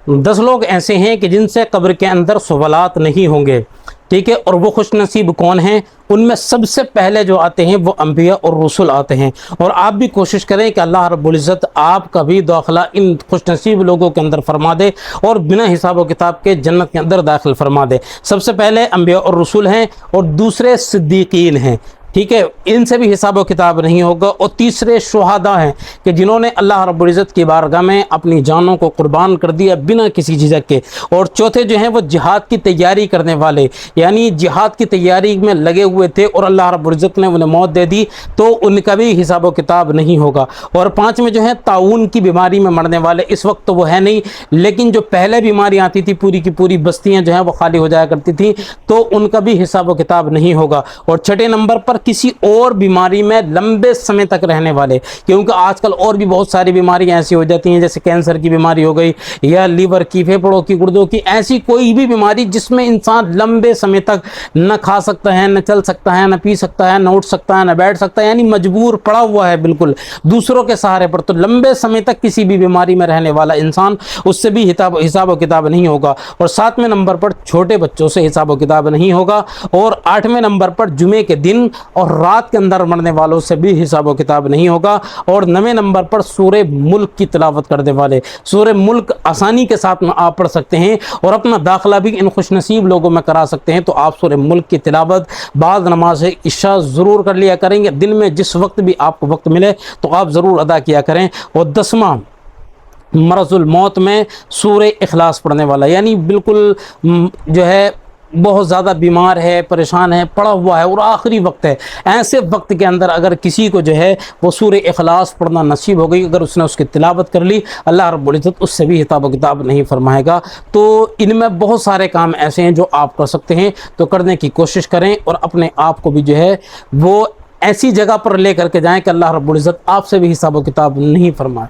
10 लोग ऐसे हैं कि जिनसे कब्र के अंदर सवालात नहीं होंगे, ठीक है। और वो खुश नसीब कौन हैं? उनमें सबसे पहले जो आते हैं वो अंबिया और रसूल आते हैं। और आप भी कोशिश करें कि अल्लाह रब्बुल इज़्ज़त आपका भी दाखिला इन खुश नसीब लोगों के अंदर फरमा दे और बिना हिसाब व किताब के जन्नत के अंदर दाखिल फरमा दे। सबसे पहले अंबिया और रसूल हैं, और दूसरे सिद्दीकीन हैं, ठीक है, इनसे भी हिसाब व किताब नहीं होगा। और तीसरे शुहदा हैं कि जिन्होंने अल्लाह रब्बुल इज़्ज़त की बारगाह में अपनी जानों को कुर्बान कर दिया बिना किसी झिझक के। और चौथे जो हैं वो जिहाद की तैयारी करने वाले, यानी जिहाद की तैयारी में लगे हुए थे और अल्लाह रब्बुल इज़्ज़त ने उन्हें मौत दे दी, तो उनका भी हिसाब व किताब नहीं होगा। और पाँचवें जो है ताउन की बीमारी में मरने वाले, इस वक्त तो वो है नहीं, लेकिन जो पहले बीमारी आती थी पूरी की पूरी बस्तियाँ जो हैं वो खाली हो जाया करती थी, तो उनका भी हिसाब व किताब नहीं होगा। और छठे नंबर पर किसी और बीमारी में लंबे समय तक रहने वाले, क्योंकि आजकल और भी बहुत सारी बीमारियां ऐसी हो जाती हैं, जैसे कैंसर की बीमारी हो गई, या लीवर की, फेफड़ों की, गुर्दों की, ऐसी कोई भी बीमारी जिसमें इंसान लंबे समय तक न खा सकता है, न चल सकता है, न पी सकता है, न उठ सकता है, न बैठ सकता है, यानी मजबूर पड़ा हुआ है बिल्कुल दूसरों के सहारे पर, तो लंबे समय तक किसी भी बीमारी में रहने वाला इंसान, उससे भी हिसाब व किताब नहीं होगा। और 7वें नंबर पर छोटे बच्चों से हिसाब व किताब नहीं होगा। और 8वें नंबर पर जुमे के दिन और रात के अंदर मरने वालों से भी हिसाब व किताब नहीं होगा। और 9वें नंबर पर सूरे मुल्क की तिलावत करने वाले, सूरे मुल्क आसानी के साथ में आप पढ़ सकते हैं और अपना दाखिला भी इन खुशनसीब लोगों में करा सकते हैं। तो आप सूरे मुल्क की तिलावत बाद नमाज इशा ज़रूर कर लिया करेंगे, दिन में जिस वक्त भी आपको वक्त मिले तो आप ज़रूर अदा किया करें। और 10वां मरज़ुल मौत में सूरे इखलास पढ़ने वाला, यानी बिल्कुल जो है बहुत ज़्यादा बीमार है, परेशान है, पड़ा हुआ है और आखिरी वक्त है, ऐसे वक्त के अंदर अगर किसी को जो है वो सूरे इखलास पढ़ना नसीब हो गई, अगर उसने उसकी तिलावत कर ली, अल्लाह रब्बुल इज़्ज़त उससे भी हिसाब व किताब नहीं फरमाएगा। तो इनमें बहुत सारे काम ऐसे हैं जो आप कर सकते हैं, तो करने की कोशिश करें और अपने आप को भी जो है वो ऐसी जगह पर ले करके जाएँ कि अल्लाह रब्बुल इज़्ज़त आपसे भी हिसाब व किताब नहीं फरमाए।